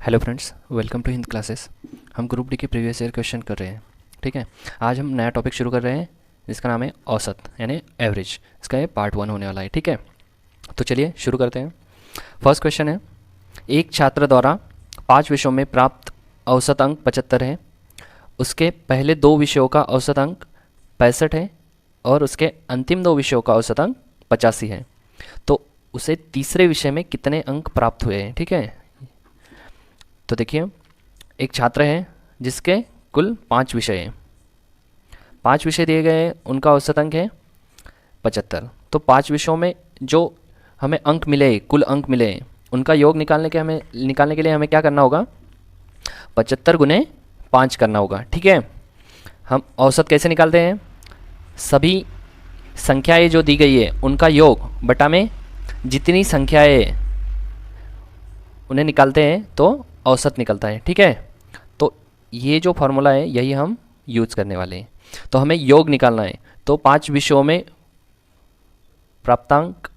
Hello friends, welcome to Hind classes. हम group D के previous year question कर रहे हैं। ठीक है, आज हम नया टॉपिक शुरू कर रहे हैं जिसका नाम है औसत यानी एवरेज। इसका ये पार्ट 1 होने वाला है। ठीक है, तो चलिए शुरू करते हैं। फर्स्ट क्वेश्चन है, एक छात्र द्वारा 5 विषयों में प्राप्त औसत अंक 75 है। उसके पहले 2 विषयों का औसत अंक 65 है और उसके अंतिम 2 विषयों का औसत अंक 85 है। तो उसे तीसरे विषय में कितने अंक प्राप्त हुए हैं? ठीक है, तो देखिए, एक छात्र है जिसके कुल 5 विषय हैं। 5 विषय दिए गए हैं, उनका औसत अंक है 75। तो 5 विषयों में जो हमें अंक मिले, कुल अंक मिले, उनका योग निकालने के लिए हमें क्या करना होगा? 75 गुने 5 करना होगा। ठीक है, हम औसत कैसे निकालते हैं? सभी संख्याएं जो दी गई है उनका योग बटा में जितनी संख्याएं उन्हें निकालते हैं तो औसत निकलता है। ठीक है, तो ये जो फॉर्मूला है यही हम यूज़ करने वाले हैं। तो हमें योग निकालना है, तो 5 विषयों में प्राप्तांक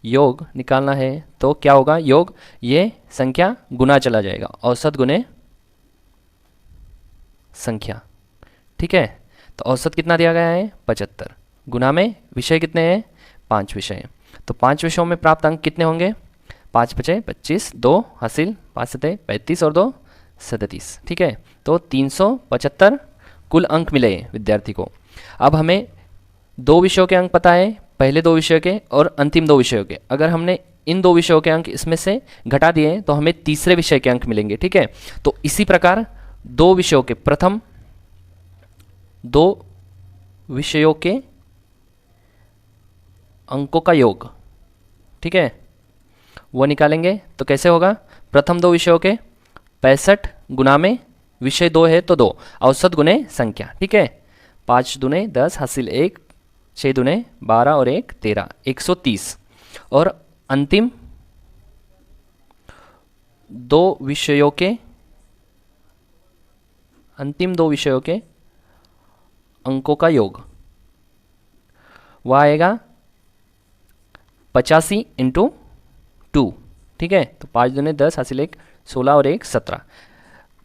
योग निकालना है। तो क्या होगा? योग ये संख्या गुना चला जाएगा, औसत गुने संख्या। ठीक है, तो औसत कितना दिया गया है? 75 गुना में विषय कितने हैं? 5 विषय हैं। तो 5 विषयों में प्राप्त अंक कितने होंगे? 5 पचे 25, 2 हासिल, 5 सते 35 और 2 37। ठीक है, तो 375 कुल अंक मिले विद्यार्थी को। अब हमें 2 विषयों के अंक पता है, पहले 2 विषयों के और अंतिम 2 विषयों के। अगर हमने इन 2 विषयों के अंक इसमें से घटा दिए तो हमें तीसरे विषय के अंक मिलेंगे। ठीक है, तो इसी प्रकार 2 विषयों के, प्रथम 2 विषयों के अंकों का योग, ठीक है, वो निकालेंगे। तो कैसे होगा? प्रथम 2 विषयों के 65 गुना में विषय 2 है तो 2, औसत गुने संख्या। ठीक है, 5 दूने 10 हासिल 1, 6 दूने 12 और 1 13, 130। और अंतिम 2 विषयों के अंकों का योग वह आएगा 85 इंटू 2। ठीक है, तो 5 दूने 10 हासिल 1, 16 और 1 17।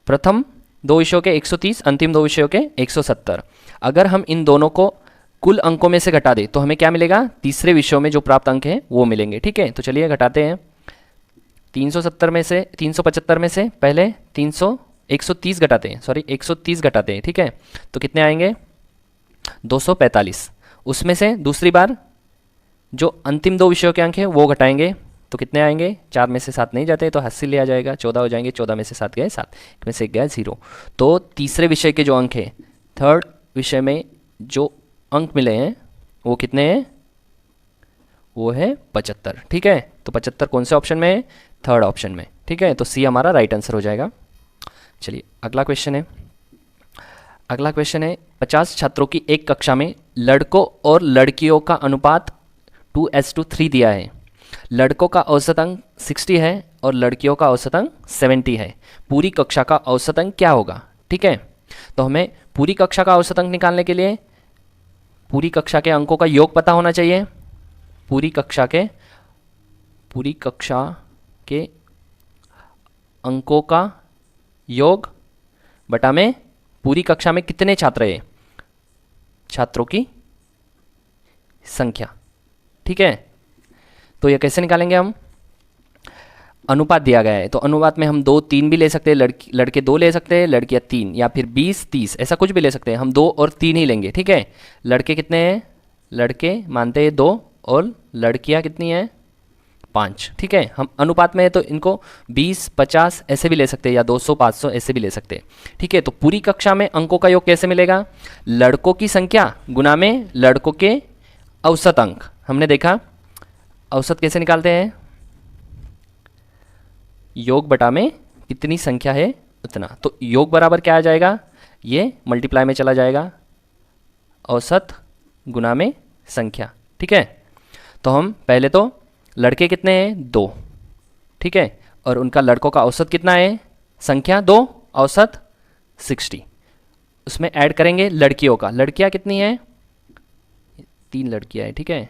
प्रथम 2 विषयों के 130, अंतिम 2 विषयों के 170। अगर हम इन दोनों को कुल अंकों में से घटा दें तो हमें क्या मिलेगा? तीसरे विषयों में जो प्राप्त अंक हैं वो मिलेंगे। ठीक है, तो चलिए घटाते हैं। 375 में से पहले 130 घटाते हैं, 130 घटाते हैं। ठीक है, तो कितने आएंगे? 245। उसमें से दूसरी बार जो अंतिम 2 विषयों के अंक हैं वो घटाएंगे, तो कितने आएंगे? 4 में से 7 नहीं जाते तो हासिल लिया जाएगा, 14 हो जाएंगे। 14 में से 7 गए 7, में से 1 गया 0। तो तीसरे विषय के जो अंक हैं, थर्ड विषय में जो अंक मिले हैं वो कितने हैं? वो है 75। ठीक है, तो 75 कौन से ऑप्शन में है? थर्ड ऑप्शन में। ठीक है, तो सी हमारा राइट आंसर हो जाएगा। चलिए अगला क्वेश्चन है 50 छात्रों की एक कक्षा में लड़कों और लड़कियों का अनुपात 2:3 दिया है। लड़कों का औसत अंक 60 है और लड़कियों का औसत अंक 70 है। पूरी कक्षा का औसत अंक क्या होगा? ठीक है, तो हमें पूरी कक्षा का औसत अंक निकालने के लिए पूरी कक्षा के अंकों का योग पता होना चाहिए। पूरी कक्षा के अंकों का योग बटा में पूरी कक्षा में कितने छात्र हैं, छात्रों की संख्या। ठीक है, तो ये कैसे निकालेंगे हम? अनुपात दिया गया है तो अनुपात में हम 2 3 भी ले सकते हैं, लड़के 2 ले सकते हैं, लड़कियां 3, या फिर 20 30 ऐसा कुछ भी ले सकते हैं। हम 2 और 3 ही लेंगे। ठीक है, लड़के कितने हैं? लड़के मानते हैं 2 और लड़कियां कितनी हैं? 5। ठीक है, हम अनुपात में है तो इनको 20 50 ऐसे भी ले सकते हैं, या 200 500 ऐसे भी ले सकते हैं। ठीक है, तो पूरी कक्षा में अंकों का योग कैसे मिलेगा? लड़कों की संख्या गुना में लड़कों के औसत अंक। हमने देखा औसत कैसे निकालते हैं? योग बटा में कितनी संख्या है उतना। तो योग बराबर क्या आ जाएगा? ये मल्टीप्लाई में चला जाएगा, औसत गुना में संख्या। ठीक है, तो हम पहले तो लड़के कितने हैं? 2। ठीक है, और उनका लड़कों का औसत कितना है? संख्या 2, औसत 60। उसमें ऐड करेंगे लड़कियों का। लड़कियां कितनी हैं? 3 लड़कियां हैं। ठीक है,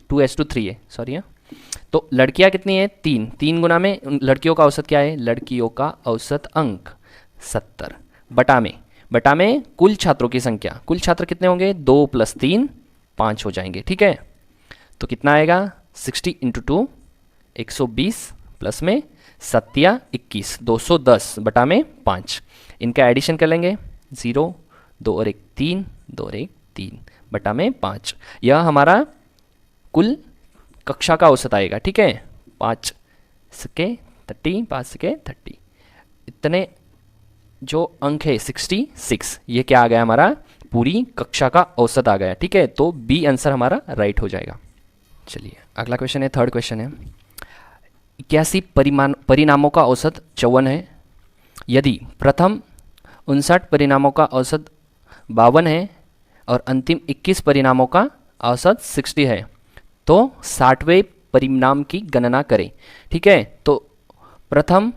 2:3 है, सॉरी, तो लड़कियां कितनी है? 3, 3 गुना में लड़कियों का औसत क्या है? लड़कियों का औसत अंक 70 बटा में कुल छात्रों की संख्या। कुल छात्र कितने होंगे? 2 + 3 5 हो जाएंगे, ठीक है। तो कितना आएगा? 60 × 2 120 प्लस में 7 या 21 210 बटा में 5। इनका एडिशन कर लेंगे, 0 2 और 1 3 2 और 1 3 बटा में 5। यह हमारा कुल कक्षा का औसत आएगा, ठीक है। 5 सके 30 5 सके 30, इतने जो अंक है 66, ये क्या आ गया हमारा? पूरी कक्षा का औसत आ गया, ठीक है। तो बी आंसर हमारा राइट हो जाएगा। चलिए अगला क्वेश्चन है, थर्ड क्वेश्चन है। 81 परिणामों का औसत 54 है। यदि प्रथम 59 परिणामों का औसत 52 है और अंतिम 21 परिणामों का औसत 60 है, तो 60वें परिणाम की गणना करें, ठीक है। तो प्रथम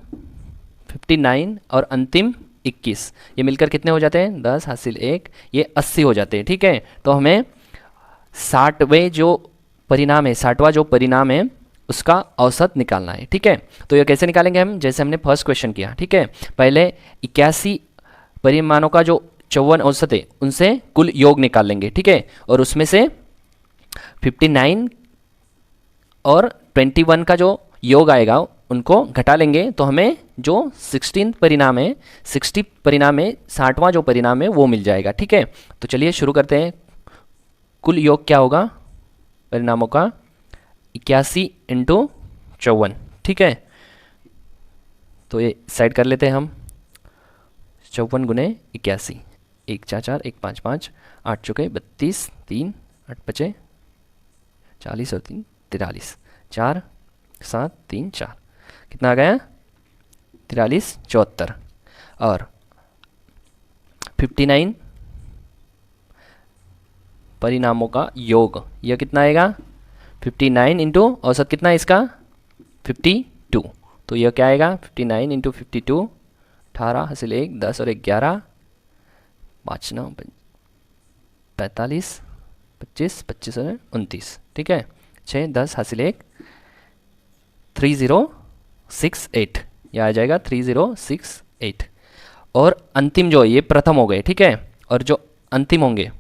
59 और अंतिम 21, ये मिलकर कितने हो जाते हैं? 10 हासिल 1, ये 80 हो जाते हैं, ठीक है। तो हमें 60वें जो परिणाम है, 60वां जो परिणाम है उसका औसत निकालना है, ठीक है। तो ये कैसे निकालेंगे हम? जैसे हमने फर्स्ट क्वेश्चन किया, ठीक है। पहले 81 परिमाणों का जो 54 औसत है उनसे कुल योग निकाल लेंगे, ठीक है। और उसमें से 59 और 21 का जो योग आएगा उनको घटा लेंगे, तो हमें जो 16 परिणाम है, 60 परिणाम है, 60वां जो परिणाम है वो मिल जाएगा, ठीक है। तो चलिए शुरू करते हैं। कुल योग क्या होगा परिणामों का? 81 × 54, ठीक है। तो ये साइड कर लेते हैं हम। 54 × 81, 1 4 4 1 5 5 8 चौके 32 3 8 5 40 और 3 43 4 7 3 4, कितना आ गया? 43 74। और 59 परिणामों का योग, यह कितना आएगा? 59 इंटू औसत कितना है इसका? 52। तो यह क्या आएगा? 59 × 52, 18 हासिल 1 10 और 1 11 5 9 45 25 25 और 29, ठीक है। 6 10 हासिल 1 3068, यह आ जाएगा 3068। और अंतिम जो ये प्रथम हो गए, ठीक है। और जो अंतिम होंगे,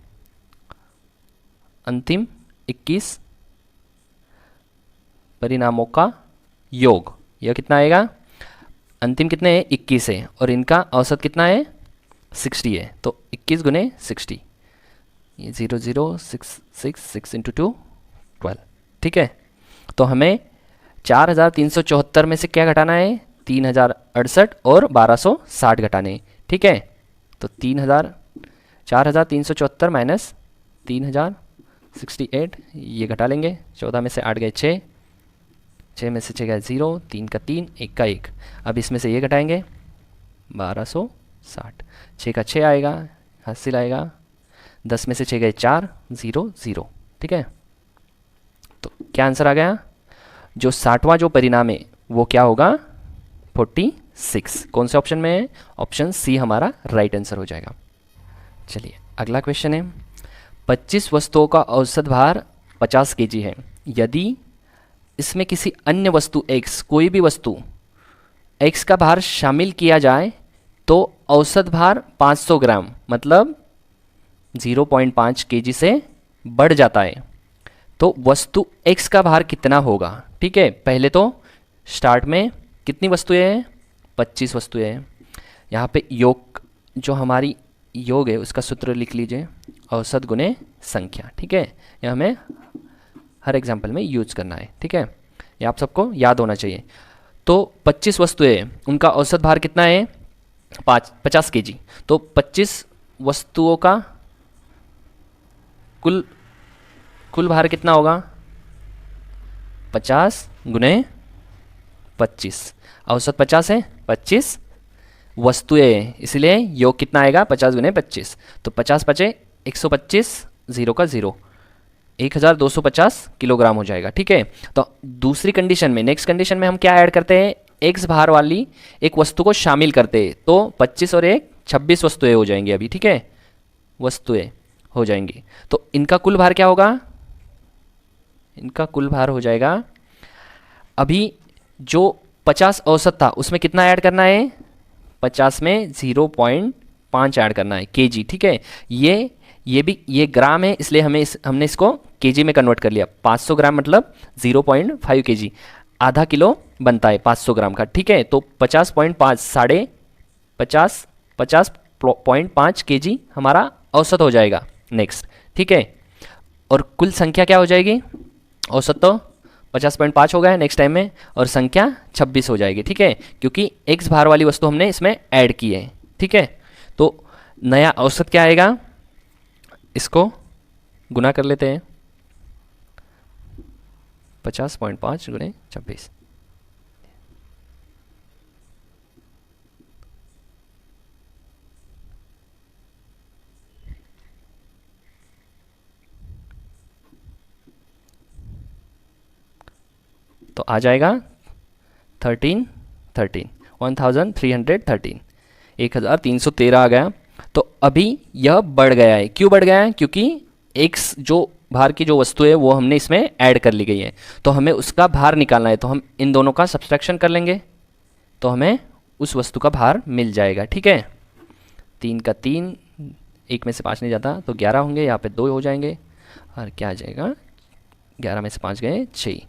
अंतिम 21 परिणामों का योग, यह कितना आएगा? अंतिम कितने हैं? 21 है और इनका औसत कितना है? 60 है। तो 21 × 60, ये 0 0 6 6 6 × 2 12, ठीक है। तो हमें 4374 में से क्या घटाना है? 3068 और 1260 घटाने, ठीक है। तो 4374 माइनस 3068, ये घटा लेंगे। 14 में से 8 गए 6, 6 में से 6 गए 0, 3 का 3 1 का 1। अब इसमें से ये घटाएंगे 1260, 6 का 6 आएगा, हासिल आएगा। 10 में से 6 गए 4 0 0, ठीक है। तो क्या आंसर आ गया? जो 60वां जो परिणाम है वो क्या होगा? 46। कौन से ऑप्शन में है? ऑप्शन सी हमारा राइट आंसर हो जाएगा। चलिए अगला क्वेश्चन है। 25 वस्तुओं का औसत भार 50 kg है। यदि इसमें किसी अन्य वस्तु x, कोई भी वस्तु x का भार शामिल किया जाए तो औसत भार 500 ग्राम मतलब 0.5 kg से बढ़ जाता है। तो वस्तु x का भार कितना होगा? ठीक है, पहले तो स्टार्ट में कितनी वस्तुएं हैं? 25 वस्तुएं हैं। यहाँ पे योग, जो हमारी योग है उसका सूत्र लिख लीजिए, औसत गुणे संख्या। ठीक है, यह हमें हर एग्जाम्पल में यूज करना है। ठीक है, ये आप सबको याद होना चाहिए। तो 25 वस्तुएं, उनका औसत भार कितना है? 50 kg। तो 25 वस्तुओं का कुल भार कितना होगा? 50 गुणे 25। औसत 50 है, 25 वस्तुएं, इसलिए योग कितना आएगा? 50 गुणे 25। तो 50 पचे 125, 0 का 0, 1250 किलोग्राम हो जाएगा। ठीक है, तो दूसरी कंडीशन में, नेक्स्ट कंडीशन में हम क्या ऐड करते हैं? x भार वाली एक वस्तु को शामिल करते हैं। तो 25 और 1 26 वस्तुएं हो जाएंगी अभी। ठीक है, वस्तुएं हो जाएंगी। तो इनका कुल भार क्या होगा? इनका कुल भार हो जाएगा अभी जो 50 औसत था उसमें कितना ऐड करना है, 50 में 0.5 ऐड करना है केजी, ठीक है। ये भी ये ग्राम है, इसलिए हमने इसको केजी में कन्वर्ट कर लिया। 500 ग्राम मतलब 0.5 केजी, आधा किलो बनता है 500 ग्राम का, ठीक है। तो 50.5 साढ़े 50.5 केजी हमारा औसत हो जाएगा नेक्स्ट, ठीक है। और कुल संख्या क्या हो जाएगी, औसत तो 50.5 हो गया है नेक्स्ट टाइम में, और संख्या 26 हो जाएगी, ठीक है, क्योंकि x भार वाली वस्तु हमने इसमें ऐड की है, ठीक है। तो नया औसत क्या आएगा, इसको गुना कर लेते हैं, 50.5 गुणे 26, तो आ जाएगा 1313 आ गया। तो अभी यह बढ़ गया है, क्यों बढ़ गया है, क्योंकि x जो भार की जो वस्तु है वो हमने इसमें ऐड कर ली गई है, तो हमें उसका भार निकालना है, तो हम इन दोनों का सब्सट्रैक्शन कर लेंगे, तो हमें उस वस्तु का भार मिल जाएगा, ठीक है। 3 का 3, 1 में से 5 नहीं जाता तो 11 होंगे, यहाँ पे 2 हो जाएंगे, और क्या आ जाएगा, 11 में से 5 गए 6,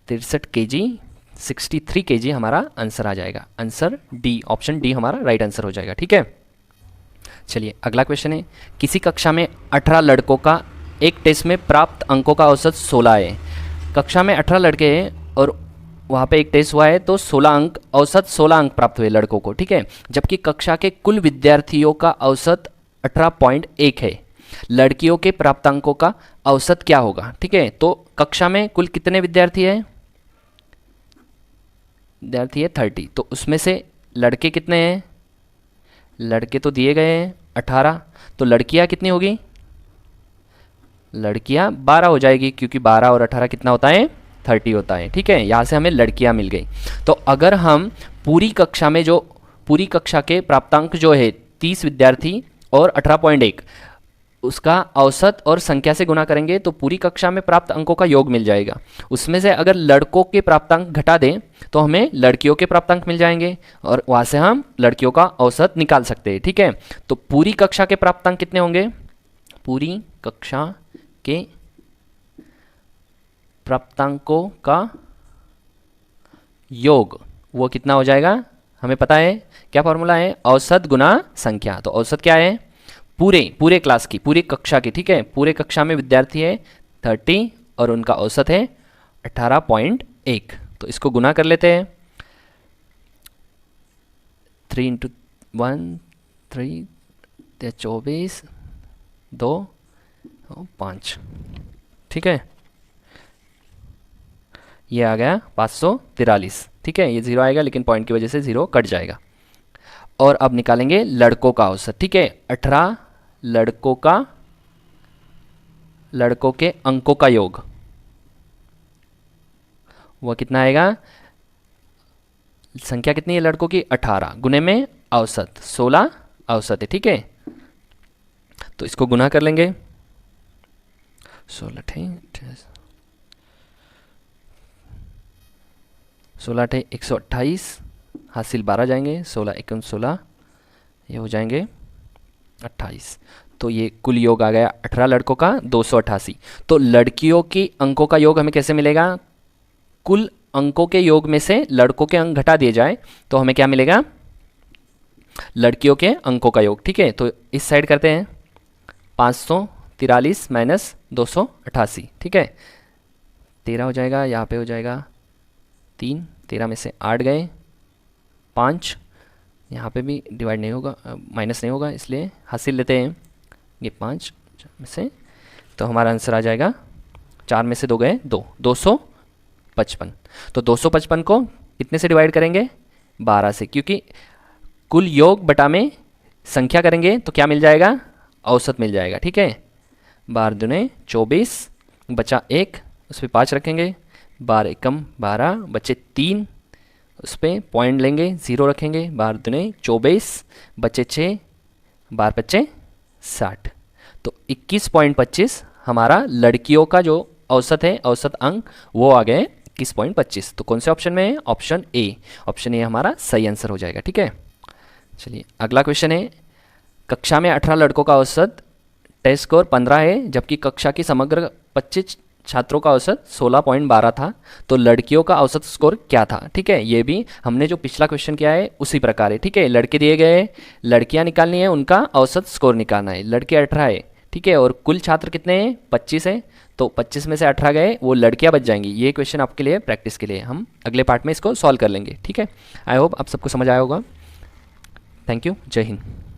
63 केजी, 63 केजी हमारा आंसर आ जाएगा। आंसर डी, ऑप्शन डी हमारा राइट आंसर हो जाएगा, ठीक है। चलिए अगला क्वेश्चन है, किसी कक्षा में 18 लड़कों का एक टेस्ट में प्राप्त अंकों का औसत 16 है। कक्षा में 18 लड़के हैं और वहाँ पे एक टेस्ट हुआ है, तो 16 अंक, औसत 16 अंक प्राप्त हुए लड़कों को, ठीक है। जबकि कक्षा के कुल विद्यार्थियों का औसत 18.1 है, लड़कियों के प्राप्तांकों का औसत क्या होगा, ठीक है। तो कक्षा में कुल कितने विद्यार्थी है 30, तो उसमें से लड़के कितने हैं, लड़के तो दिए गए हैं 18, तो लड़कियां कितनी होगी, लड़कियां 12 हो जाएगी, क्योंकि 12 और 18 कितना होता है 30 होता है, ठीक है। यहाँ से हमें लड़कियां मिल गई। तो अगर हम पूरी कक्षा के प्राप्तांक जो है 30 विद्यार्थी और 18.1, उसका औसत और संख्या से गुना करेंगे तो पूरी कक्षा में प्राप्त अंकों का योग मिल जाएगा। उसमें से अगर लड़कों के प्राप्तांक घटा दें तो हमें लड़कियों के प्राप्तांक मिल जाएंगे, और वहाँ से हम लड़कियों का औसत निकाल सकते हैं, ठीक है। तो पूरी कक्षा के प्राप्तांक कितने होंगे, पूरी कक्षा के प्राप्तांकों का योग वो कितना हो जाएगा, हमें पता है क्या फॉर्मूला है, औसत गुना संख्या। तो औसत क्या है, पूरे क्लास की, पूरी कक्षा की, ठीक है। पूरे कक्षा में विद्यार्थी है 30 और उनका औसत है 18.1, तो इसको गुना कर लेते हैं, 3 × 1 3, 24, 2 5, ठीक है। ये आ गया 543, ठीक है। ये 0 आएगा, लेकिन पॉइंट की वजह से 0 कट जाएगा। और अब निकालेंगे लड़कों का औसत, ठीक है। 18 लड़कों के अंकों का योग वो कितना आएगा, संख्या कितनी है लड़कों की 18, गुने में औसत 16 औसत है, ठीक है। तो इसको गुना कर लेंगे, 16 128, हासिल 12 जाएंगे, 16 × 16 ये हो जाएंगे 28, तो ये कुल योग आ गया 18 लड़कों का 288। तो लड़कियों की अंकों का योग हमें कैसे मिलेगा, कुल अंकों के योग में से लड़कों के अंक घटा दिए जाए तो हमें क्या मिलेगा, लड़कियों के अंकों का योग, ठीक है। तो इस साइड करते हैं, 543 माइनस 288, ठीक है, 13 हो जाएगा, यहाँ पे हो जाएगा 3, 13 में से 8 गए, 5, यहाँ पे भी डिवाइड नहीं होगा, माइनस नहीं होगा, इसलिए हासिल लेते हैं ये 5 में से, तो हमारा आंसर आ जाएगा 4 में से 2 गए 2, 255। तो 255 को कितने से डिवाइड करेंगे, 12 से, क्योंकि कुल योग बटा में संख्या करेंगे तो क्या मिल जाएगा, औसत मिल जाएगा, ठीक है। 12 दूने 24, बचा 1, उस पर 5 रखेंगे, 12 एकम 12, बचे 3, उस पर पॉइंट लेंगे, 0 रखेंगे, 12 दूने 24, बचे 6, 12 पच्चे 60, तो 21.25 हमारा लड़कियों का जो औसत है, औसत अंक वो आ गए 21.25। तो कौन से ऑप्शन में है? Option A. ऑप्शन ए हमारा सही आंसर हो जाएगा। ठीक है, चलिए अगला क्वेश्चन है, कक्षा में 18 लड़कों का औसत टेस्ट स्कोर 15 है, जबकि कक्षा की समग्र 25 छात्रों का औसत 16.12 था, तो लड़कियों का औसत स्कोर क्या था? ठीक है, ये भी हमने जो पिछला क्वेश्चन किया है उसी प्रकार है। ठीक है, लड़के दिए गए, लड़कियां निकालनी है, उनका औसत स्कोर निकालना है। लड़के 18 है, ठीक है, और कुल छात्र कितने हैं? 25 है, तो 25 में से 18 गए, वो लड़कियां बच जाएंगी। ये क्वेश्चन आपके लिए प्रैक्टिस के लिए, हम अगले पार्ट में इसको सॉल्व कर लेंगे। ठीक है, आई होप आप सबको समझ आया होगा। थैंक यू, जय हिंद।